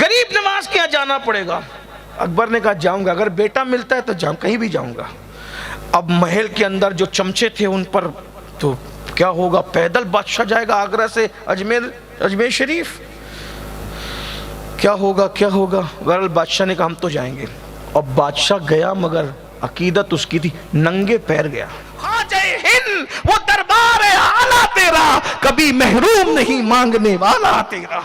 غریب نواز کے یہاں جانا پڑے گا۔ اکبر نے کہا جاؤں گا، اگر بیٹا ملتا ہے تو جاؤں، کہیں بھی جاؤں گا۔ اب محل کے اندر جو چمچے تھے ان پر تو کیا ہوگا، پیدل بادشاہ جائے گا آگرہ سے اجمیر شریف، کیا ہوگا کیا ہوگا۔ بہرحال بادشاہ نے کہا ہم تو جائیں گے۔ اور بادشاہ گیا، مگر عقیدت اس کی تھی، ننگے پیر گیا۔ خواجہ ہند وہ دربار اعلیٰ تیرا، کبھی محروم نہیں مانگنے والا تیرا۔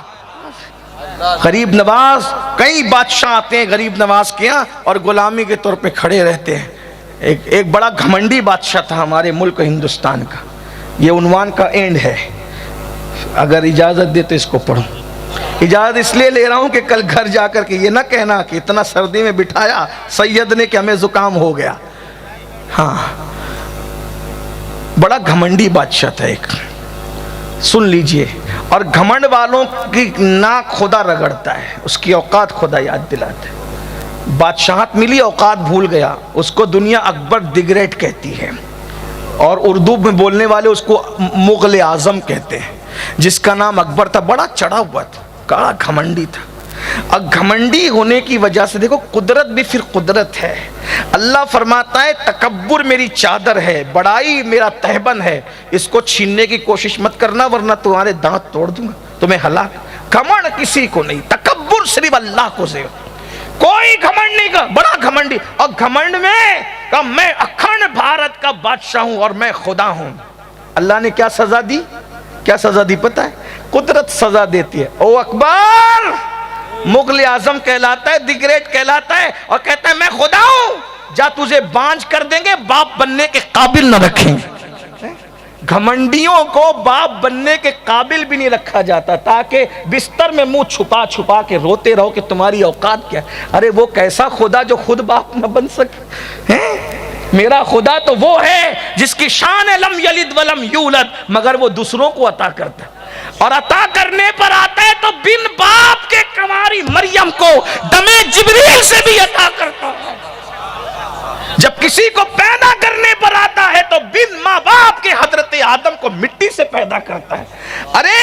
غریب نواز، کئی بادشاہ آتے ہیں غریب نواز کے یہاں اور غلامی کے طور پہ کھڑے رہتے ہیں۔ ایک بڑا گھمنڈی بادشاہ تھا ہمارے ملک ہندوستان کا، یہ عنوان کا اینڈ ہے، اگر اجازت دے تو اس کو پڑھوں۔ اجازت اس لیے لے رہا ہوں کہ کل گھر جا کر کے یہ نہ کہنا کہ اتنا سردی میں بٹھایا سید نے کہ ہمیں زکام ہو گیا۔ ہاں، بڑا گھمنڈی بادشاہ تھا ایک، سن لیجئے۔ اور گھمنڈ والوں کی ناک خدا رگڑتا ہے، اس کی اوقات خدا یاد دلاتا ہے۔ بادشاہت ملی، اوقات بھول گیا، اس کو دنیا اکبر دی گریٹ کہتی ہے، اور اردو میں بولنے والے اس کو مغل اعظم کہتے ہیں، جس کا نام اکبر تھا۔ بڑا چڑھا ہوا تھا، بڑا گھمنڈی تھا۔ اب گھمنڈی ہونے کی وجہ سے دیکھو قدرت بھی پھر قدرت ہے۔ اللہ فرماتا ہے تکبر میری چادر ہے، بڑائی میرا تہبند ہے، اس کو چھیننے کی کوشش مت کرنا ورنہ تمہارے دانت توڑ دوں گا، تمہیں ہلاک۔ گھمنڈ کسی کو نہیں، تکبر صرف اللہ کو سے، کوئی گھمنڈ نہیں کا، بڑا گھمنڈی۔ اور گھمنڈ میں کہ میں اکھنڈ بھارت کا بادشاہ ہوں اور میں خدا ہوں۔ اللہ نے کیا سزا دی، کیا سزا دی پتہ ہے؟ قدرت سزا دیتی ہے۔ او اکبر مغل اعظم کہلاتا ہے، دی گریٹ کہلاتا ہے، اور کہتا ہے میں خدا ہوں، جا تجھے بانج کر دیں گے، باپ بننے کے قابل نہ رکھیں گے۔ گھمنڈیوں کو باپ بننے کے قابل بھی نہیں رکھا جاتا، تاکہ بستر میں منہ چھپا چھپا کے روتے رہو کہ تمہاری اوقات کیا ہے۔ ارے وہ کیسا خدا جو خود باپ نہ بن سکے؟ میرا خدا تو وہ ہے جس کی شان ہے لم یلد ولم یولد، مگر وہ دوسروں کو عطا کرتا ہے، اور عطا کرنے پر آتا ہے تو بن باپ کے کنواری مریم کو دم جبریل سے بھی عطا کرتا ہے۔ جب کسی کو پیدا کرنے پر آتا ہے تو بن ماں باپ کے حضرت آدم کو مٹی سے پیدا کرتا ہے۔ ارے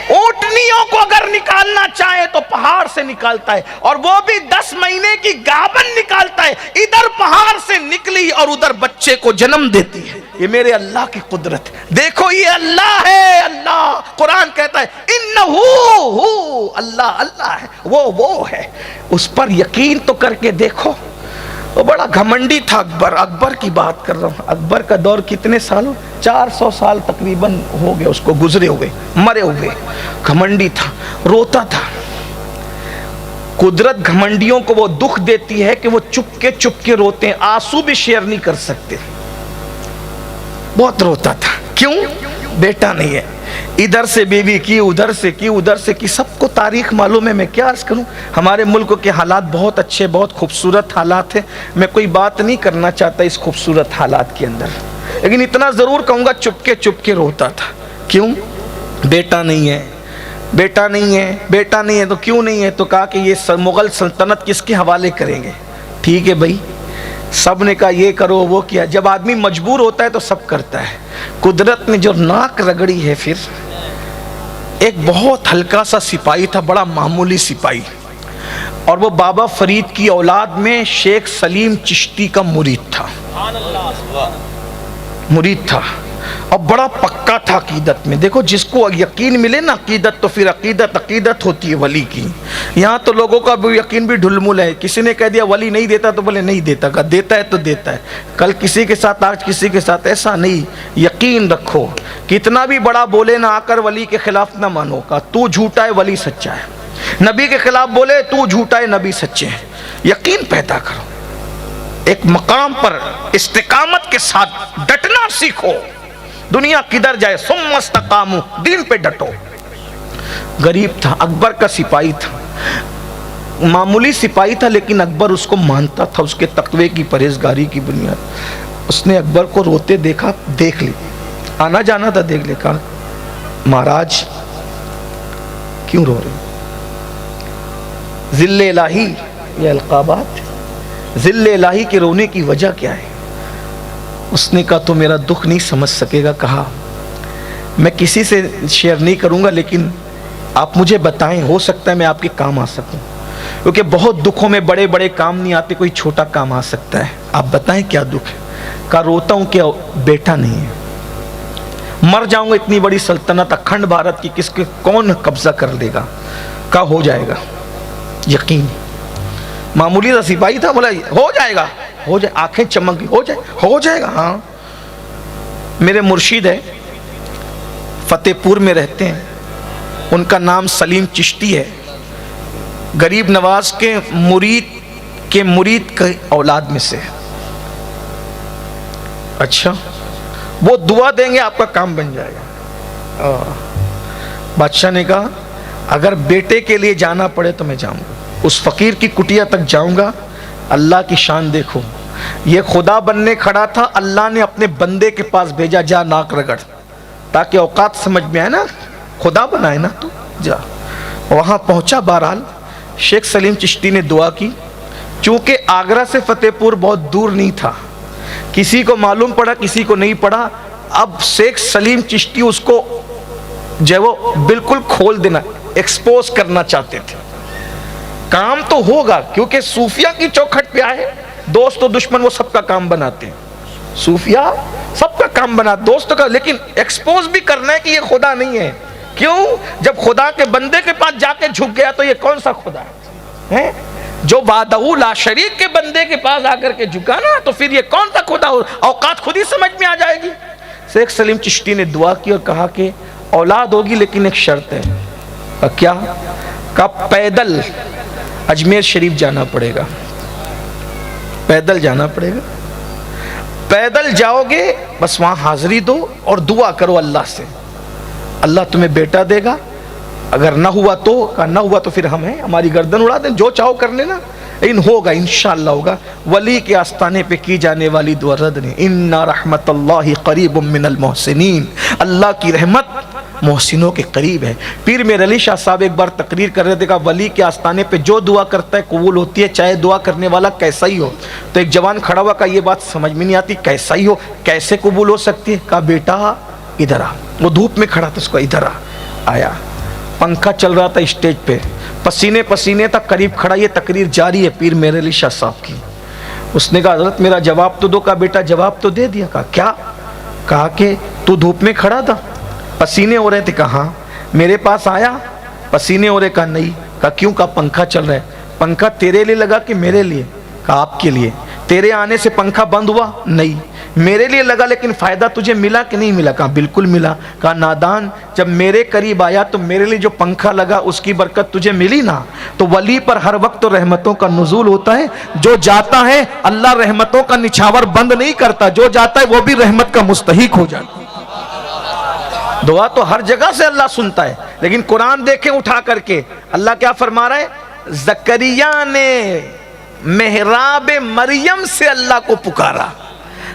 اونٹنیوں کو اگر نکالنا چاہے تو پہاڑ سے نکالتا ہے، اور وہ بھی 10 مہینے کی گابن نکالتا ہے، ادھر پہاڑ سے نکلی اور ادھر بچے کو جنم دیتی ہے۔ یہ میرے اللہ کی قدرت ہے، دیکھو یہ اللہ ہے۔ اللہ قرآن کہتا ہے انہو اللہ، اللہ ہے، وہ ہے، اس پر یقین تو کر کے دیکھو۔ وہ بڑا گھمنڈی تھا اکبر، اکبر کی بات کر رہا ہوں۔ اکبر کا دور کتنے سالوں، 400 سال تقریباً ہو گئے اس کو گزرے ہوئے، مرے ہوئے۔ گھمنڈی تھا، روتا تھا۔ قدرت گھمنڈیوں کو وہ دکھ دیتی ہے کہ وہ چپ کے روتے ہیں، آنسو بھی شیئر نہیں کر سکتے۔ بہت روتا تھا، کیوں؟ بیٹا نہیں ہے، ادھر سے بیوی کی، ادھر سے کی، ادھر سے کی، سب کو تاریخ معلوم ہے، میں کیا عرض کروں۔ ہمارے ملک کے حالات بہت اچھے، بہت خوبصورت حالات ہیں، میں کوئی بات نہیں کرنا چاہتا اس خوبصورت حالات کے اندر، لیکن اتنا ضرور کہوں گا چپ کے روتا تھا۔ کیوں؟ بیٹا نہیں ہے، بیٹا نہیں ہے، بیٹا نہیں ہے۔ تو کیوں نہیں ہے؟ تو کہا کہ یہ مغل سلطنت کس کے حوالے کریں گے؟ ٹھیک ہے بھائی، سب نے کہا یہ کرو وہ کیا۔ جب آدمی مجبور ہوتا ہے تو سب کرتا ہے۔ قدرت نے جو ناک رگڑی ہے، پھر ایک بہت ہلکا سا سپاہی تھا، بڑا معمولی سپاہی، اور وہ بابا فرید کی اولاد میں شیخ سلیم چشتی کا مرید تھا، اور بڑا پکا تھا عقیدت میں۔ دیکھو جس کو یقین ملے نا عقیدت، تو پھر عقیدت ہوتی ہے ولی کی۔ یہاں تو لوگوں کا یقین بھی ڈھلمل ہے، کسی نے کہہ دیا ولی نہیں دیتا تو بولے نہیں دیتا، کہا دیتا ہے تو دیتا ہے، کل کسی کے ساتھ آج کسی کے ساتھ، ایسا نہیں۔ یقین رکھو، کتنا بھی بڑا بولے نہ آ کر ولی کے خلاف نہ مانو، کہا تو جھوٹا ہے ولی سچا ہے، نبی کے خلاف بولے تو جھوٹا ہے نبی سچے ہیں۔ یقین پیدا کرو، ایک مقام پر استقامت کے ساتھ ڈٹنا سیکھو، دنیا کدھر جائے ثم استقاموا، دین پہ ڈٹو۔ غریب تھا، اکبر کا سپاہی تھا، معمولی سپاہی تھا، لیکن اکبر اس کو مانتا تھا، اس کے تقوی کی پرہیزگاری کی بنیاد۔ اس نے اکبر کو روتے دیکھا، دیکھ لی، آنا جانا تھا، دیکھ لے، کہا مہاراج کیوں رو رہے؟ ذل الہی، یہ القابات، ذل الہی کے رونے کی وجہ کیا ہے؟ اس نے کہا تو میرا دکھ نہیں سمجھ سکے گا۔ کہا میں کسی سے شیئر نہیں کروں گا، لیکن آپ مجھے بتائیں, ہو سکتا ہے میں آپ کے کام آ سکوں, کیونکہ بہت دکھوں میں بڑے بڑے کام نہیں آتے, کوئی چھوٹا کام آ سکتا ہے. آپ بتائیں کیا دکھ ہے؟ کہا روتا ہوں کہ بیٹا نہیں ہے, مر جاؤں گا, اتنی بڑی سلطنت اکھنڈ بھارت کی کس کے کون قبضہ کر لے گا. کہا ہو جائے گا, یقین. معمولی سا سپاہی تھا, بولا ہو جائے گا, ہو جائے, آنکھیں چمک گئی, ہو جائے گا. ہاں, میرے مرشد ہے, فتح پور میں رہتے ہیں, ان کا نام سلیم چشتی ہے, غریب نواز کے مرید کے اولاد میں سے. اچھا, وہ دعا دیں گے آپ کا کام بن جائے گا. بادشاہ نے کہا اگر بیٹے کے لیے جانا پڑے تو میں جاؤں گا, اس فقیر کی کٹیا تک جاؤں گا. اللہ کی شان دیکھو, یہ خدا بننے کھڑا تھا, اللہ نے اپنے بندے کے پاس بھیجا, جا ناک رگڑ, تاکہ اوقات سمجھ میں آئے نا, خدا بنائے نا تو جا. وہاں پہنچا. بہرحال شیخ سلیم چشتی نے دعا کی. چونکہ آگرہ سے فتح پور بہت دور نہیں تھا, کسی کو معلوم پڑا کسی کو نہیں پڑا. اب شیخ سلیم چشتی اس کو جو وہ بالکل کھول دینا, ایکسپوز کرنا چاہتے تھے. کام تو ہوگا کیونکہ صوفیہ کی چوکھٹ پہ آئے, دوست و دشمن وہ سب کا کام بناتے ہیں, صوفیہ سب کا کام بنا دوستوں کا, لیکن ایکسپوز بھی کرنا ہے کہ یہ خدا نہیں ہے. کیوں؟ جب خدا کے بندے کے پاس جا کے جھک گیا تو یہ کون سا خدا ہے؟ جو وحدہ لا شریک کے بندے کے پاس آ کر کے جھکا نا, تو پھر یہ کون سا خدا ہو؟ اوقات خود ہی سمجھ میں آ جائے گی. شیخ سلیم چشتی نے دعا کی اور کہا کہ اولاد ہوگی لیکن ایک شرط ہے. کیا؟ کہا پیدل اجمیر شریف جانا پڑے گا, پیدل جانا پڑے گا. پیدل جاؤ گے, بس وہاں حاضری دو اور دعا کرو اللہ سے, اللہ تمہیں بیٹا دے گا. اگر نہ ہوا تو, کہا نہ ہوا تو پھر ہم ہیں, ہماری گردن اڑا دیں, جو چاہو کر لینا, لیکن ہوگا انشاءاللہ ہوگا. ولی کے آستانے پہ کی جانے والی دعا رد نہیں. ان رحمت اللہ قریب من المحسنین, اللہ کی رحمت محسنوں کے قریب ہے. پیر میر علی شاہ صاحب ایک بار تقریر کر رہے تھے, کہا ولی کے آستانے پہ جو دعا کرتا ہے قبول ہوتی ہے, چاہے دعا کرنے والا کیسا ہی ہو. تو ایک جوان کھڑا ہوا, کہا یہ بات سمجھ میں نہیں آتی, کیسا ہی ہو کیسے قبول ہو سکتی ہے؟ کہا بیٹا ادھر آ. وہ دھوپ میں کھڑا تھا, اس کو ادھر آیا. پنکھا چل رہا تھا اسٹیج پہ, پسینے پسینے تک قریب کھڑا, یہ تقریر جاری ہے پیر میر علی شاہ صاحب کی. اس نے کہا حضرت میرا جواب تو دو. کہا بیٹا جواب تو دے دیا. کہا کیا؟ کہا کہ تو دھوپ میں کھڑا تھا, پسینے ہو رہے تھے. کہا ہاں. میرے پاس آیا, پسینے ہو رہے. کہا نہیں. کہا کیوں؟ کہا پنکھا چل رہا ہے. پنکھا تیرے لیے لگا کہ میرے لیے؟ کہا آپ کے لیے. تیرے آنے سے پنکھا بند ہوا؟ نہیں. میرے لیے لگا, لیکن فائدہ تجھے ملا کہ نہیں ملا؟ کہا بالکل ملا. کہا نادان, جب میرے قریب آیا تو میرے لیے جو پنکھا لگا اس کی برکت تجھے ملی نا. تو ولی پر ہر وقت رحمتوں کا نزول ہوتا ہے, جو جاتا ہے اللہ رحمتوں کا نچھاور بند نہیں کرتا, جو جاتا ہے وہ بھی رحمت کا مستحق ہو جاتا ہے. دعا تو ہر جگہ سے اللہ سنتا ہے, لیکن قرآن دیکھیں اٹھا کر کے اللہ کیا فرما رہا ہے؟ زکریا نے محراب مریم سے اللہ کو پکارا.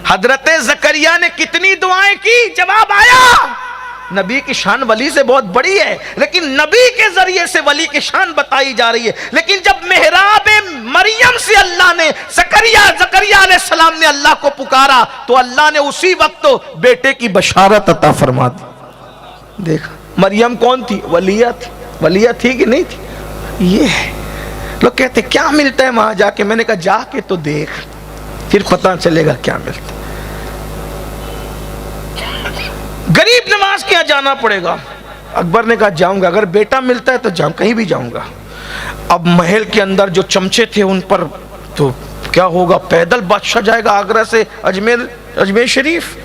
حضرت زکریا نے کتنی دعائیں کی, جواب آیا. نبی کی شان ولی سے بہت بڑی ہے, لیکن نبی کے ذریعے سے ولی کی شان بتائی جا رہی ہے. لیکن جب محراب مریم سے اللہ نے زکریا علیہ السلام نے اللہ کو پکارا, تو اللہ نے اسی وقت بیٹے کی بشارت عطا فرما دی. دیکھا مریم کون تھی؟ ولیہ تھی. ولیہ تھی کہ نہیں تھی؟ یہ ہے. لوگ کہتے کیا ملتا ہے وہاں جا کے؟ میں نے کہا جا کے تو دیکھ, پھر پتہ چلے گا کیا ملتا. غریب نواز کے یہاں جانا پڑے گا. اکبر نے کہا جاؤں گا, اگر بیٹا ملتا ہے تو جاؤں, کہیں بھی جاؤں گا. اب محل کے اندر جو چمچے تھے ان پر تو کیا ہوگا, پیدل بادشاہ جائے گا آگرہ سے اجمیر شریف,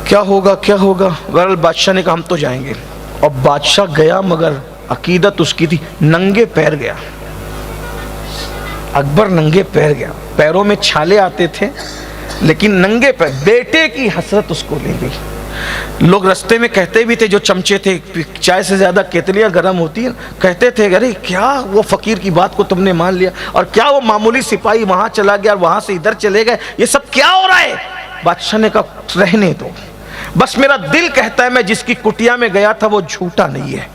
کیا ہوگا کیا ہوگا. بہرحال بادشاہ نے کہا ہم تو جائیں گے. اور بادشاہ گیا, مگر عقیدت اس کی تھی ننگے پیر گیا. اکبر ننگے پیر گیا, پیروں میں چھالے آتے تھے لیکن ننگے پیر. بیٹے کی حسرت اس کو لے گئی. لوگ رستے میں کہتے بھی تھے, جو چمچے تھے, چائے سے زیادہ کیتلیاں گرم ہوتی ہیں, کہتے تھے ارے کیا وہ فقیر کی بات کو تم نے مان لیا, اور کیا وہ معمولی سپاہی وہاں چلا گیا اور وہاں سے ادھر چلے گئے, یہ سب کیا ہو رہا ہے. بادشاہ نے کہا رہنے دو, بس میرا دل کہتا ہے میں جس کی کٹیا میں گیا تھا وہ جھوٹا نہیں ہے,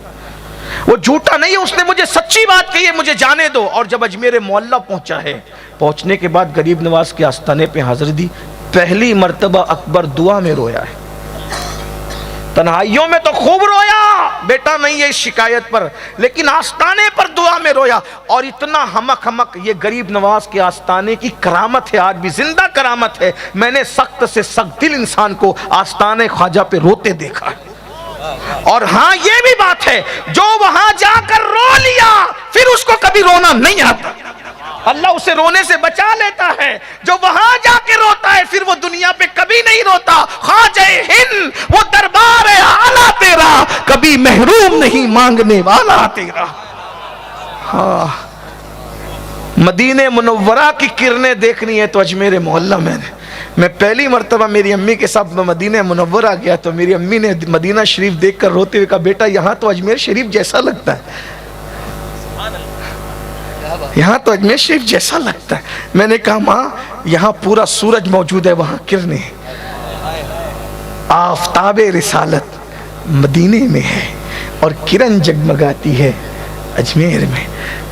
وہ جھوٹا نہیں ہے, اس نے مجھے سچی بات کہی ہے, مجھے جانے دو. اور جب اجمیر معلیٰ پہنچا ہے, پہنچنے کے بعد غریب نواز کے آستانے پہ حاضری دی. پہلی مرتبہ اکبر دعا میں رویا ہے. تنہائیوں میں تو خوب رویا، بیٹا نہیں ہے اس شکایت پر، لیکن آستانے پر دعا میں رویا، اور اتنا ہمک ہمک. یہ غریب نواز کے آستانے کی کرامت ہے، آج بھی زندہ کرامت ہے. میں نے سخت سے سخت دل انسان کو آستانے خواجہ پہ روتے دیکھا ہے. اور ہاں یہ بھی بات ہے، جو وہاں جا کر رو لیا پھر اس کو کبھی رونا نہیں آتا. اللہ اسے رونے سے بچا لیتا ہے. جو وہاں جا کے روتا ہے پھر وہ دنیا پہ کبھی نہیں روتا. خواجہ ہند وہ دربار اعلیٰ تیرا، کبھی محروم نہیں مانگنے والا تیرا. ہاں، مدینہ منورہ کی کرنیں دیکھنی ہے تو اجمیر محلہ میں پہلی مرتبہ میری امی کے ساتھ مدینہ منورہ گیا تو میری امی نے مدینہ شریف دیکھ کر روتے ہوئے کہا بیٹا یہاں تو اجمیر شریف جیسا لگتا ہے، یہاں تو اجمیر شریف جیسا لگتا ہے. میں نے کہا ماں یہاں پورا سورج موجود ہے، وہاں کرنیں، آفتاب رسالت مدینے میں ہے اور کرن جگمگاتی ہے اجمیر میں.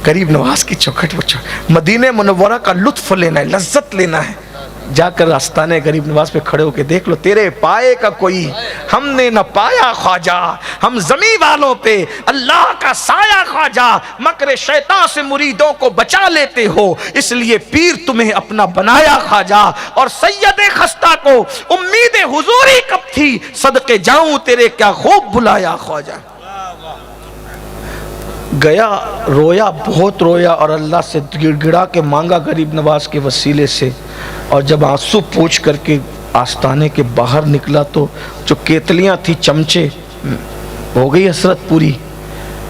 غریب نواز کی چوکھٹ مدینہ منورہ کا لطف لینا ہے، لذت لینا ہے. جا کر آستانے غریب نواز پہ کھڑے ہو کے دیکھ لو، تیرے پائے کا کوئی ہم نے نہ پایا خواجہ، ہم زمین والوں پہ اللہ کا سایہ خواجہ. مکر شیطان سے مریدوں کو بچا لیتے ہو، اس لیے پیر تمہیں اپنا بنایا خواجہ. اور سید خستہ کو امید حضوری کب تھی، صدقے جاؤں تیرے کیا خوب بلایا خواجہ. گیا رویا، بہت رویا اور اللہ سے گڑ گڑا کے مانگا غریب نواز کے وسیلے سے. اور جب آنسو پوچھ کر کے آستانے کے باہر نکلا تو جو کیتلیاں تھی چمچے، ہو گئی حسرت پوری.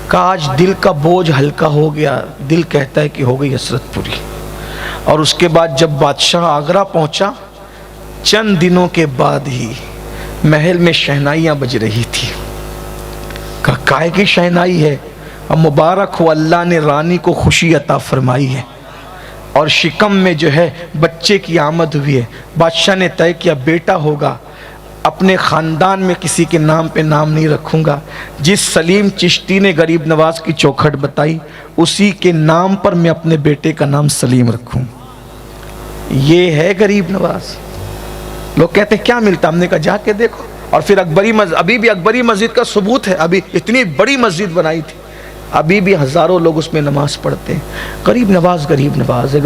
کہا آج دل کا بوجھ ہلکا ہو گیا، دل کہتا ہے کہ ہو گئی حسرت پوری. اور اس کے بعد جب بادشاہ آگرہ پہنچا، چند دنوں کے بعد ہی محل میں شہنائیاں بج رہی تھی. کہا کائے کی شہنائی ہے؟ مبارک ہو اللہ نے رانی کو خوشی عطا فرمائی ہے اور شکم میں جو ہے بچے کی آمد ہوئی ہے. بادشاہ نے طے کیا بیٹا ہوگا، اپنے خاندان میں کسی کے نام پہ نام نہیں رکھوں گا. جس سلیم چشتی نے غریب نواز کی چوکھٹ بتائی اسی کے نام پر میں اپنے بیٹے کا نام سلیم رکھوں. یہ ہے غریب نواز. لوگ کہتے ہیں کیا ملتا، ہم نے کہا جا کے دیکھو. اور پھر ابھی بھی اکبری مسجد کا ثبوت ہے، ابھی اتنی بڑی مسجد بنائی تھی، ابھی بھی ہزاروں لوگ اس میں نماز پڑھتے ہیں. غریب نواز غریب نواز ہے.